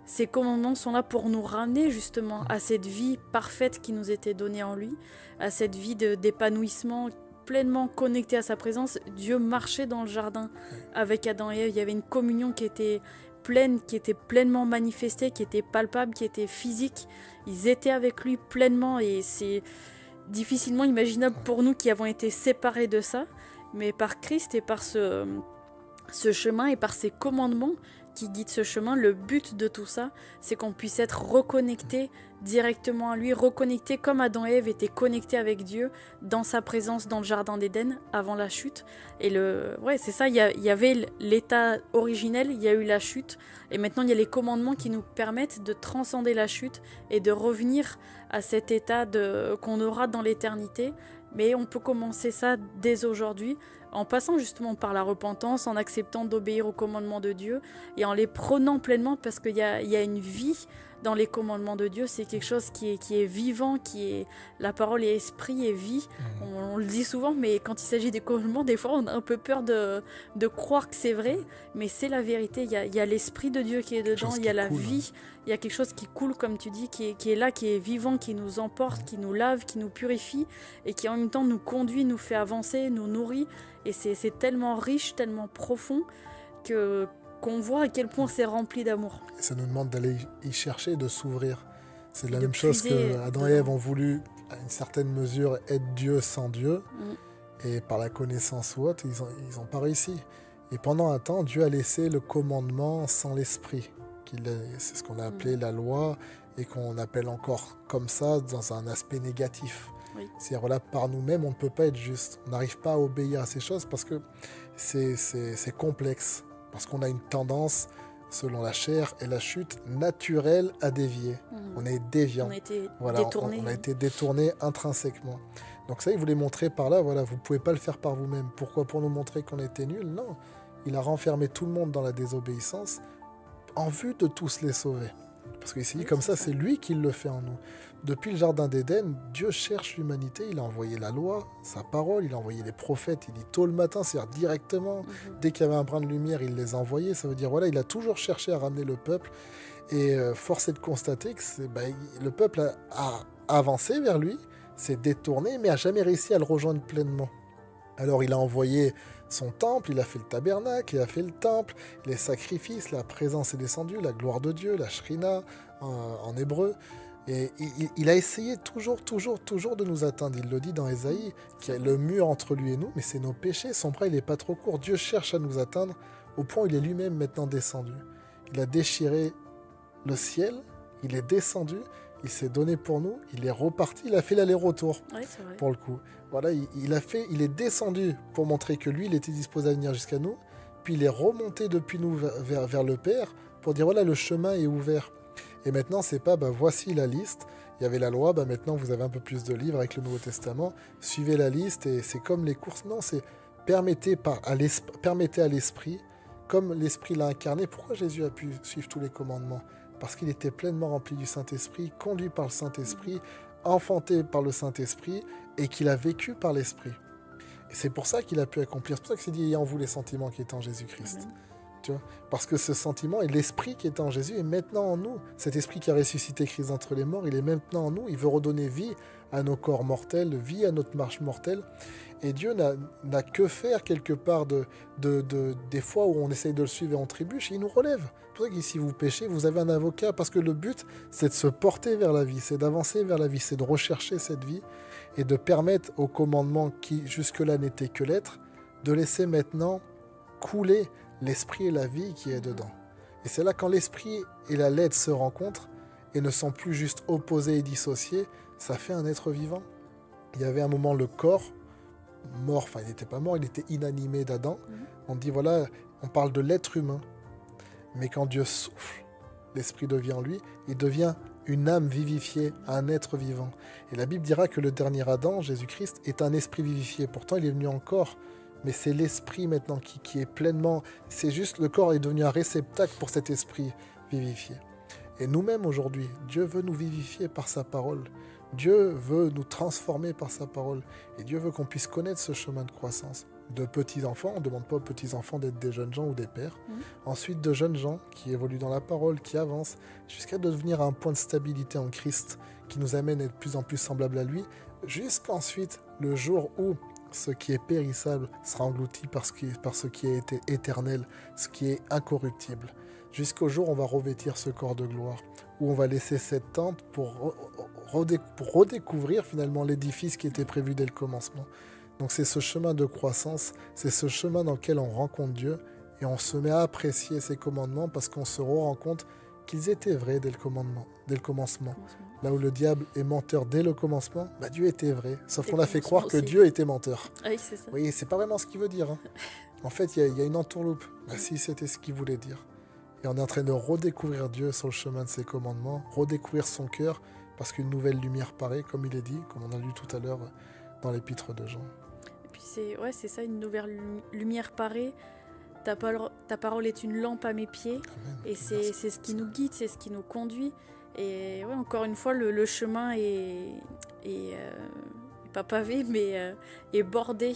A: sont là pour nous ramener justement à cette vie parfaite qui nous était donnée en lui, à cette vie d'épanouissement pleinement connecté à sa présence. Dieu marchait dans le jardin avec Adam et Ève. Il y avait une communion qui était pleine, qui était pleinement manifestée, qui était palpable, qui était physique. Ils étaient avec lui pleinement et c'est difficilement imaginable pour nous qui avons été séparés de ça. Mais par Christ et par ce chemin et par ses commandements qui guident ce chemin, le but de tout ça, c'est qu'on puisse être reconnecté directement à lui, reconnecté comme Adam et Ève étaient connectés avec Dieu dans sa présence dans le Jardin d'Éden avant la chute. Et c'est ça, il y avait l'état originel, il y a eu la chute, et maintenant il y a les commandements qui nous permettent de transcender la chute et de revenir à cet état qu'on aura dans l'éternité. Mais on peut commencer ça dès aujourd'hui, en passant justement par la repentance, en acceptant d'obéir aux commandements de Dieu et en les prenant pleinement, parce qu'il y a une vie dans les commandements de Dieu. C'est quelque chose qui est vivant, la parole est esprit et vie. On le dit souvent, mais quand il s'agit des commandements, des fois on a un peu peur de croire que c'est vrai, mais c'est la vérité. Il y a l'esprit de Dieu qui est dedans, il y a la vie, il y a quelque chose qui coule, comme tu dis, qui est là, qui est vivant, qui nous emporte, qui nous lave, qui nous purifie et qui en même temps nous conduit, nous fait avancer, nous nourrit. Et c'est tellement riche, tellement profond qu'on voit à quel point c'est rempli d'amour.
B: Et ça nous demande d'aller y chercher, de s'ouvrir. C'est la même chose que Adam et Ève ont voulu, à une certaine mesure, être Dieu sans Dieu. Et par la connaissance ou autre, ils ont pas réussi. Et pendant un temps, Dieu a laissé le commandement sans l'esprit. C'est ce qu'on a appelé la loi et qu'on appelle encore comme ça dans un aspect négatif. Oui. C'est-à-dire là, par nous-mêmes, on ne peut pas être juste. On n'arrive pas à obéir à ces choses parce que c'est complexe. Parce qu'on a une tendance, selon la chair et la chute, naturelle à dévier. On est déviant.
A: On a été
B: détourné. On a été détourné intrinsèquement. Donc ça, il voulait montrer par là, vous ne pouvez pas le faire par vous-même. Pourquoi? Pour nous montrer qu'on était nuls? Non. Il a renfermé tout le monde dans la désobéissance en vue de tous les sauver. Parce qu'il s'est dit comme ça, c'est lui qui le fait en nous. Depuis le Jardin d'Éden, Dieu cherche l'humanité, il a envoyé la loi, sa parole, il a envoyé les prophètes, il dit tôt le matin, c'est-à-dire directement. Dès qu'il y avait un brin de lumière, il les a envoyés. Ça veut dire, il a toujours cherché à ramener le peuple. Et force est de constater que le peuple a avancé vers lui, s'est détourné, mais n'a jamais réussi à le rejoindre pleinement. Alors il a envoyé son temple, il a fait le tabernacle, il a fait le temple, les sacrifices, la présence est descendue, la gloire de Dieu, la shrina en hébreu. Et il a essayé toujours de nous atteindre. Il le dit dans Ésaïe, qu'il y a le mur entre lui et nous, mais c'est nos péchés. Son bras, il n'est pas trop court. Dieu cherche à nous atteindre au point où il est lui-même maintenant descendu. Il a déchiré le ciel, il est descendu, il s'est donné pour nous, il est reparti, il a fait l'aller-retour, pour le coup. Voilà, il est descendu pour montrer que lui, il était disposé à venir jusqu'à nous, puis il est remonté depuis nous vers le Père pour dire voilà, le chemin est ouvert. Et maintenant, c'est pas voici la liste. Il y avait la loi, maintenant vous avez un peu plus de livres avec le Nouveau Testament. Suivez la liste et c'est comme les courses. Non, c'est permettez à l'Esprit, comme l'Esprit l'a incarné. Pourquoi Jésus a pu suivre tous les commandements? Parce qu'il était pleinement rempli du Saint-Esprit, conduit par le Saint-Esprit, enfanté par le Saint-Esprit et qu'il a vécu par l'Esprit. Et c'est pour ça qu'il a pu accomplir. C'est pour ça que c'est dit ayez en vous les sentiments qui étaient en Jésus-Christ.
A: Amen.
B: Tu vois, parce que ce sentiment et l'esprit qui est en Jésus est maintenant en nous. Cet esprit qui a ressuscité Christ d'entre les morts, il est maintenant en nous. Il veut redonner vie à nos corps mortels, vie à notre marche mortelle. Et Dieu n'a que faire quelque part des fois où on essaye de le suivre et on trébuche, et il nous relève. C'est pour ça que si vous péchez, vous avez un avocat, parce que le but, c'est de se porter vers la vie, c'est d'avancer vers la vie, c'est de rechercher cette vie et de permettre au commandement qui jusque-là n'était que l'être, de laisser maintenant couler l'esprit et la vie qui est dedans. Et c'est là quand l'esprit et la lettre se rencontrent et ne sont plus juste opposés et dissociés, ça fait un être vivant. Il y avait un moment le corps mort, enfin il n'était pas mort, il était inanimé d'Adam. On dit voilà, on parle de l'être humain. Mais quand Dieu souffle, l'esprit devient en lui, il devient une âme vivifiée, un être vivant. Et la Bible dira que le dernier Adam, Jésus-Christ, est un esprit vivifié. Pourtant il est venu en corps. Mais c'est l'esprit maintenant qui est pleinement... C'est juste le corps est devenu un réceptacle pour cet esprit vivifié. Et nous-mêmes aujourd'hui, Dieu veut nous vivifier par sa parole. Dieu veut nous transformer par sa parole. Et Dieu veut qu'on puisse connaître ce chemin de croissance. De petits-enfants, on ne demande pas aux petits-enfants d'être des jeunes gens ou des pères. Ensuite, de jeunes gens qui évoluent dans la parole, qui avancent, jusqu'à devenir un point de stabilité en Christ, qui nous amène à être de plus en plus semblables à lui, jusqu'ensuite, le jour où ce qui est périssable sera englouti par ce qui est éternel, ce qui est incorruptible. Jusqu'au jour où on va revêtir ce corps de gloire, où on va laisser cette tente pour redécouvrir finalement l'édifice qui était prévu dès le commencement. Donc c'est ce chemin de croissance, c'est ce chemin dans lequel on rencontre Dieu et on se met à apprécier ses commandements parce qu'on se rend compte qu'ils étaient vrais dès le commencement. Là où le diable est menteur dès le commencement, Dieu était vrai. Sauf qu'on a fait croire que Dieu était menteur.
A: Oui, c'est ça.
B: Oui, c'est pas vraiment ce qu'il veut dire. En fait, il y a une entourloupe. Si, c'était ce qu'il voulait dire. Et on est en train de redécouvrir Dieu sur le chemin de ses commandements, redécouvrir son cœur, parce qu'une nouvelle lumière paraît, comme il est dit, comme on a lu tout à l'heure dans l'épître de Jean.
A: Et puis c'est ça, une nouvelle lumière paraît. Ta parole est une lampe à mes pieds.
B: Amen.
A: Et c'est ce qui nous guide, c'est ce qui nous conduit. Et ouais, encore une fois, le chemin est pas pavé, mais est bordé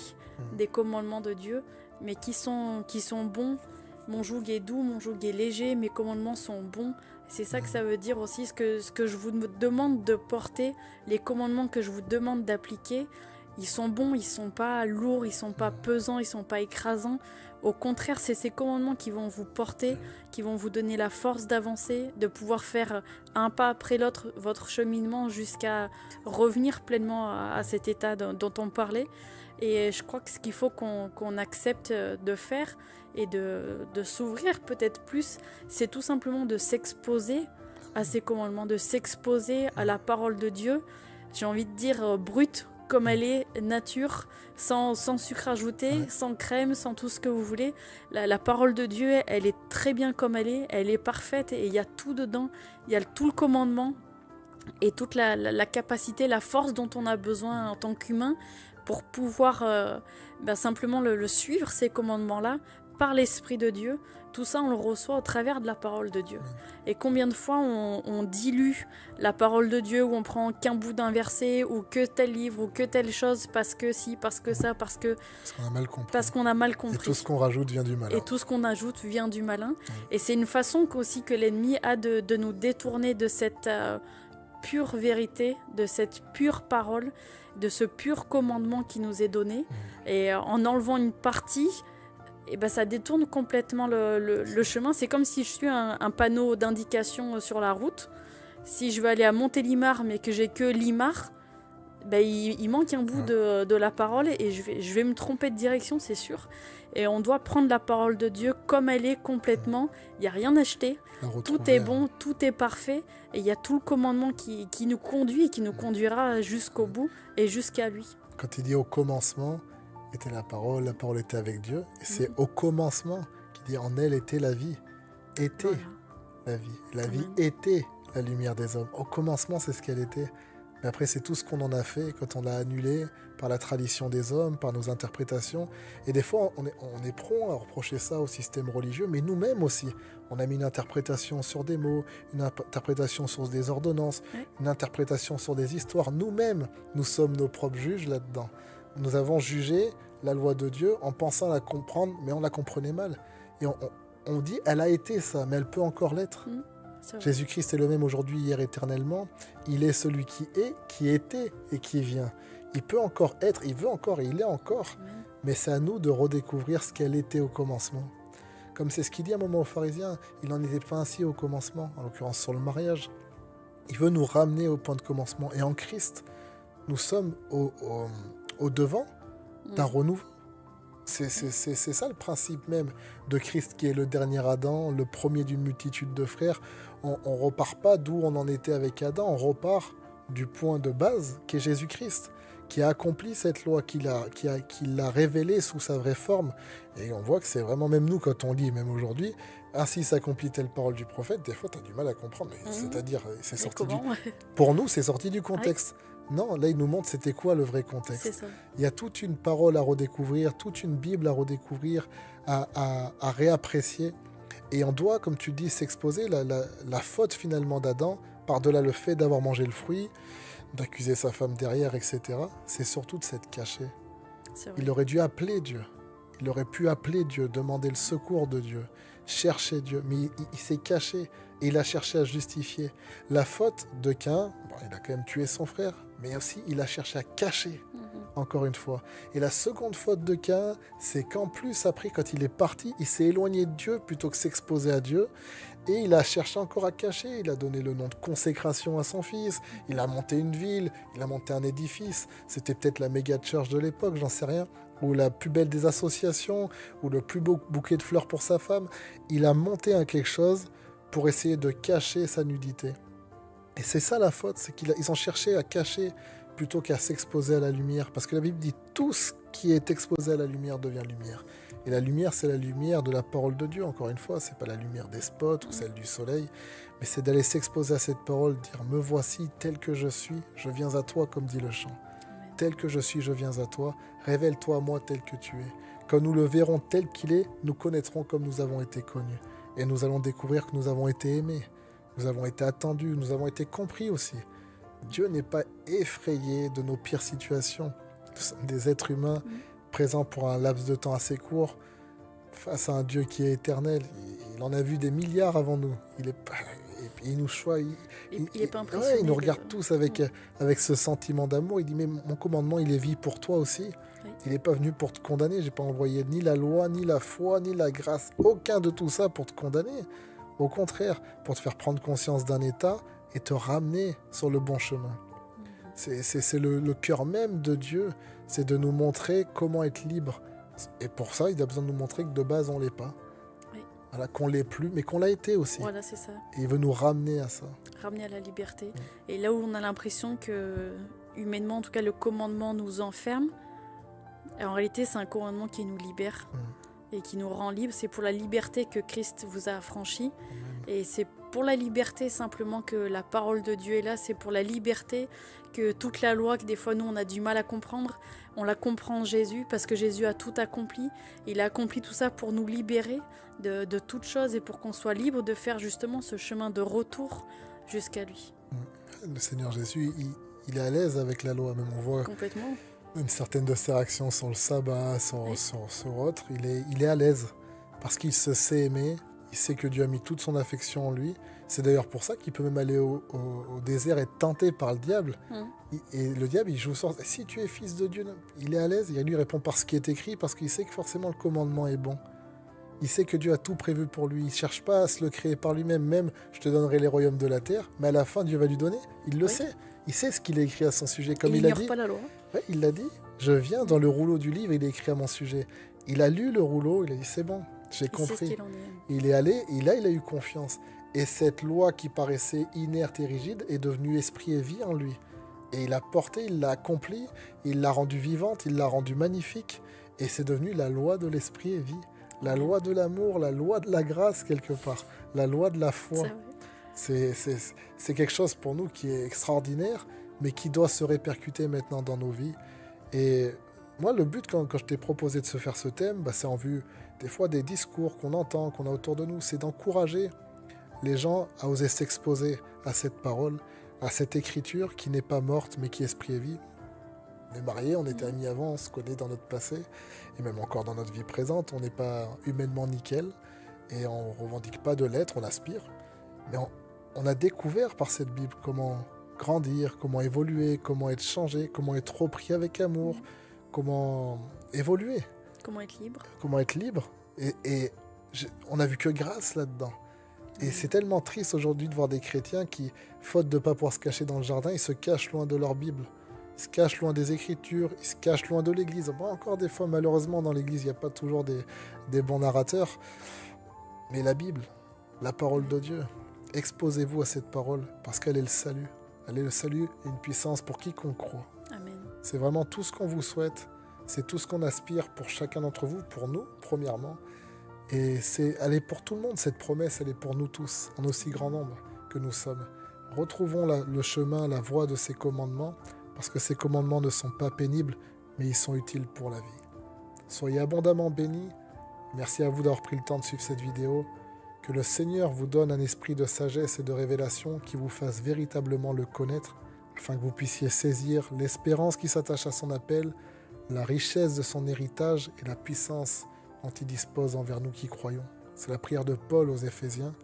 A: des commandements de Dieu, mais qui sont bons. Mon joug est doux, mon joug est léger, mes commandements sont bons. C'est ça que ça veut dire aussi, ce que je vous demande de porter, les commandements que je vous demande d'appliquer, ils sont bons, ils sont pas lourds, ils sont pas pesants, ils sont pas écrasants. Au contraire, c'est ces commandements qui vont vous porter, qui vont vous donner la force d'avancer, de pouvoir faire un pas après l'autre votre cheminement jusqu'à revenir pleinement à cet état dont on parlait. Et je crois que ce qu'il faut qu'on accepte de faire et de s'ouvrir peut-être plus, c'est tout simplement de s'exposer à ces commandements, de s'exposer à la parole de Dieu. J'ai envie de dire brute, comme elle est, nature, sans sucre ajouté, sans crème, sans tout ce que vous voulez. La parole de Dieu, elle est très bien comme elle est parfaite et il y a tout dedans, il y a tout le commandement et toute la capacité, la force dont on a besoin en tant qu'humain pour pouvoir simplement le suivre, ces commandements-là, par l'Esprit de Dieu. Tout ça, on le reçoit au travers de la parole de Dieu. Et combien de fois on dilue la parole de Dieu, où on prend qu'un bout d'un verset, ou que tel livre, ou que telle chose, parce que si, parce que ça, parce qu'on a mal compris.
B: Et tout ce qu'on rajoute vient du malin.
A: Et tout ce qu'on ajoute vient du malin. Et c'est une façon aussi que l'ennemi a de nous détourner de cette pure vérité, de cette pure parole, de ce pur commandement qui nous est donné. Et en enlevant une partie, ça détourne complètement le chemin. C'est comme si je suis un panneau d'indication sur la route. Si je veux aller à Montélimar, mais que j'ai que Limar, il manque un bout de la parole et je vais me tromper de direction, c'est sûr. Et on doit prendre la parole de Dieu comme elle est complètement. Il n'y a rien à acheter. Tout est bon, tout est parfait. Et il y a tout le commandement qui nous conduit et qui nous conduira jusqu'au bout et jusqu'à lui.
B: Quand il dit au commencement était la parole était avec Dieu. Et c'est au commencement Il dit, en elle était la vie. Était
A: Voilà.
B: la vie. La vie
A: Amen.
B: était la lumière des hommes. Au commencement, c'est ce qu'elle était. Mais après, c'est tout ce qu'on en a fait quand on l'a annulé par la tradition des hommes, par nos interprétations. Et des fois, on est prompt à reprocher ça au système religieux, mais nous-mêmes aussi. On a mis une interprétation sur des mots, une interprétation sur des ordonnances,
A: Ouais.
B: une interprétation sur des histoires. Nous-mêmes, nous sommes nos propres juges là-dedans. Nous avons jugé la loi de Dieu en pensant la comprendre, mais on la comprenait mal. Et on dit, elle a été ça, mais elle peut encore l'être.
A: C'est vrai.
B: Jésus-Christ est le même aujourd'hui, hier, éternellement. Il est celui qui est, qui était et qui vient. Il peut encore être, il veut encore et il est encore.
A: Amen.
B: Mais c'est à nous de redécouvrir ce qu'elle était au commencement. Comme c'est ce qu'il dit à un moment aux pharisiens, il n'en était pas ainsi au commencement, en l'occurrence sur le mariage. Il veut nous ramener au point de commencement. Et en Christ, nous sommes au devant d'un renouveau. C'est ça le principe même de Christ qui est le dernier Adam, le premier d'une multitude de frères. On ne repart pas d'où on en était avec Adam, on repart du point de base qui est Jésus-Christ, qui a accompli cette loi, qui l'a révélée sous sa vraie forme. Et on voit que c'est vraiment, même nous quand on lit, même aujourd'hui, ainsi s'accomplit telle parole du prophète, des fois tu as du mal à comprendre. Mais c'est-à-dire, c'est
A: Mais
B: sorti
A: comment?
B: pour nous, c'est sorti du contexte. Non, là, il nous montre c'était quoi le vrai contexte.
A: C'est ça.
B: Il y a toute une parole à redécouvrir, toute une Bible à redécouvrir, à réapprécier. Et on doit, comme tu dis, s'exposer la faute finalement d'Adam, par-delà le fait d'avoir mangé le fruit, d'accuser sa femme derrière, etc. C'est surtout de s'être caché.
A: C'est vrai.
B: Il aurait dû appeler Dieu. Il aurait pu appeler Dieu, demander le secours de Dieu, chercher Dieu. Mais il s'est caché et il a cherché à justifier. La faute de Caïn, bon, il a quand même tué son frère, mais aussi il a cherché à cacher, encore une fois. Et la seconde faute de Caïn, c'est qu'en plus, après, quand il est parti, il s'est éloigné de Dieu plutôt que s'exposer à Dieu. Et il a cherché encore à cacher. Il a donné le nom de consécration à son fils. Il a monté une ville. Il a monté un édifice. C'était peut-être la méga church de l'époque, j'en sais rien. Ou la plus belle des associations. Ou le plus beau bouquet de fleurs pour sa femme. Il a monté un quelque chose pour essayer de cacher sa nudité. Et c'est ça la faute, c'est qu'ils ont cherché à cacher plutôt qu'à s'exposer à la lumière. Parce que la Bible dit tout ce qui est exposé à la lumière devient lumière. Et la lumière, c'est la lumière de la parole de Dieu, encore une fois. C'est pas la lumière des spots ou celle du soleil, mais c'est d'aller s'exposer à cette parole, dire « Me voici tel que je suis, je viens à toi », comme dit le chant.
A: Amen.
B: Tel que je suis, je viens à toi. Révèle-toi à moi tel que tu es. Quand nous le verrons tel qu'il est, nous connaîtrons comme nous avons été connus. Et nous allons découvrir que nous avons été aimés. Nous avons été attendus, nous avons été compris aussi. Dieu n'est pas effrayé de nos pires situations. Nous sommes des êtres humains présents pour un laps de temps assez court face à un Dieu qui est éternel. Il en a vu des milliards avant nous. Il est pas... Et puis il nous choisit.
A: Il est pas impressionné
B: Il nous
A: de-
B: regarde tous avec ce sentiment d'amour. Il dit, mais mon commandement, il est vie pour toi aussi.
A: Oui.
B: Il n'est pas venu pour te condamner. J'ai pas envoyé ni la loi, ni la foi, ni la grâce. Aucun de tout ça pour te condamner. Au contraire, pour te faire prendre conscience d'un état et te ramener sur le bon chemin. C'est le cœur même de Dieu. C'est de nous montrer comment être libre. Et pour ça, il a besoin de nous montrer que de base, on ne l'est pas.
A: Oui.
B: Voilà, qu'on ne l'est plus, mais qu'on l'a été aussi.
A: Voilà, c'est ça.
B: Et il veut nous ramener à ça.
A: Ramener à la liberté. Et là où on a l'impression que, humainement, en tout cas, le commandement nous enferme, en réalité, c'est un commandement qui nous libère et qui nous rend libres. C'est pour la liberté que Christ vous a affranchi. Et c'est pour la liberté simplement que la parole de Dieu est là. C'est pour la liberté que toute la loi, que des fois nous on a du mal à comprendre, on la comprend en Jésus parce que Jésus a tout accompli. Il a accompli tout ça pour nous libérer de toutes choses et pour qu'on soit libre de faire justement ce chemin de retour jusqu'à lui.
B: Le Seigneur Jésus, il est à l'aise avec la loi. Même on voit
A: Complètement.
B: même certaines de ses réactions sur le sabbat, sur autre. Il est à l'aise parce qu'il se sait aimer. Il sait que Dieu a mis toute son affection en lui. C'est d'ailleurs pour ça qu'il peut même aller au désert et être tenté par le diable. Et le diable, il joue sur... Si tu es fils de Dieu, il est à l'aise. Il lui répond par ce qui est écrit, parce qu'il sait que forcément le commandement est bon. Il sait que Dieu a tout prévu pour lui. Il ne cherche pas à se le créer par lui-même. Même, je te donnerai les royaumes de la terre. Mais à la fin, Dieu va lui donner. Il le sait. Il sait ce qu'il a écrit à son sujet. Comme
A: il
B: il a
A: n'ignore
B: dit...
A: pas la loi.
B: Ouais, il l'a dit. Je viens dans le rouleau du livre, il est écrit à mon sujet. Il a lu le rouleau, il a dit c'est bon, j'ai
A: Il sait
B: compris.
A: ce qu'il en est.
B: Il est allé, et là il a eu confiance. Et cette loi qui paraissait inerte et rigide est devenue esprit et vie en lui. Et il l'a portée, il l'a accomplie, il l'a rendue vivante, il l'a rendue magnifique. Et c'est devenu la loi de l'esprit et vie. La loi de l'amour, la loi de la grâce quelque part, la loi de la foi.
A: C'est vrai.
B: C'est quelque chose pour nous qui est extraordinaire, mais qui doit se répercuter maintenant dans nos vies. Et moi, le but, quand je t'ai proposé de se faire ce thème, bah, c'est en vue des fois des discours qu'on entend, qu'on a autour de nous. C'est d'encourager les gens à oser s'exposer à cette parole, à cette écriture qui n'est pas morte, mais qui est esprit et vie. On est mariés, on était amis avant, on se connaît dans notre passé, et même encore dans notre vie présente. On n'est pas humainement nickel, et on ne revendique pas de l'être, on aspire. Mais on a découvert par cette Bible comment grandir, comment évoluer, comment être changé, comment être repris avec amour, comment évoluer,
A: Comment être libre.
B: comment être libre. On a vu que grâce là-dedans. Et c'est tellement triste aujourd'hui de voir des chrétiens qui, faute de ne pas pouvoir se cacher dans le jardin, ils se cachent loin de leur Bible. Ils se cachent loin des Écritures, ils se cachent loin de l'Église. Bon, encore des fois, malheureusement, dans l'Église, il n'y a pas toujours des bons narrateurs. Mais la Bible, la parole de Dieu, exposez-vous à cette parole parce qu'elle est le salut. Elle est le salut et une puissance pour quiconque croit.
A: Amen.
B: C'est vraiment tout ce qu'on vous souhaite. C'est tout ce qu'on aspire pour chacun d'entre vous, pour nous, premièrement. Et elle est pour tout le monde, cette promesse, elle est pour nous tous, en aussi grand nombre que nous sommes. Retrouvons le chemin, la voie de ces commandements, parce que ces commandements ne sont pas pénibles, mais ils sont utiles pour la vie. Soyez abondamment bénis. Merci à vous d'avoir pris le temps de suivre cette vidéo. Que le Seigneur vous donne un esprit de sagesse et de révélation qui vous fasse véritablement le connaître, afin que vous puissiez saisir l'espérance qui s'attache à son appel, la richesse de son héritage et la puissance dont il dispose envers nous qui croyons. C'est la prière de Paul aux Éphésiens.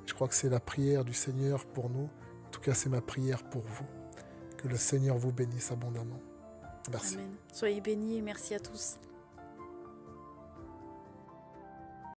B: Je crois que c'est la prière du Seigneur pour nous. En tout cas, c'est ma prière pour vous. Que le Seigneur vous bénisse abondamment. Merci.
A: Amen. Soyez bénis et merci à tous.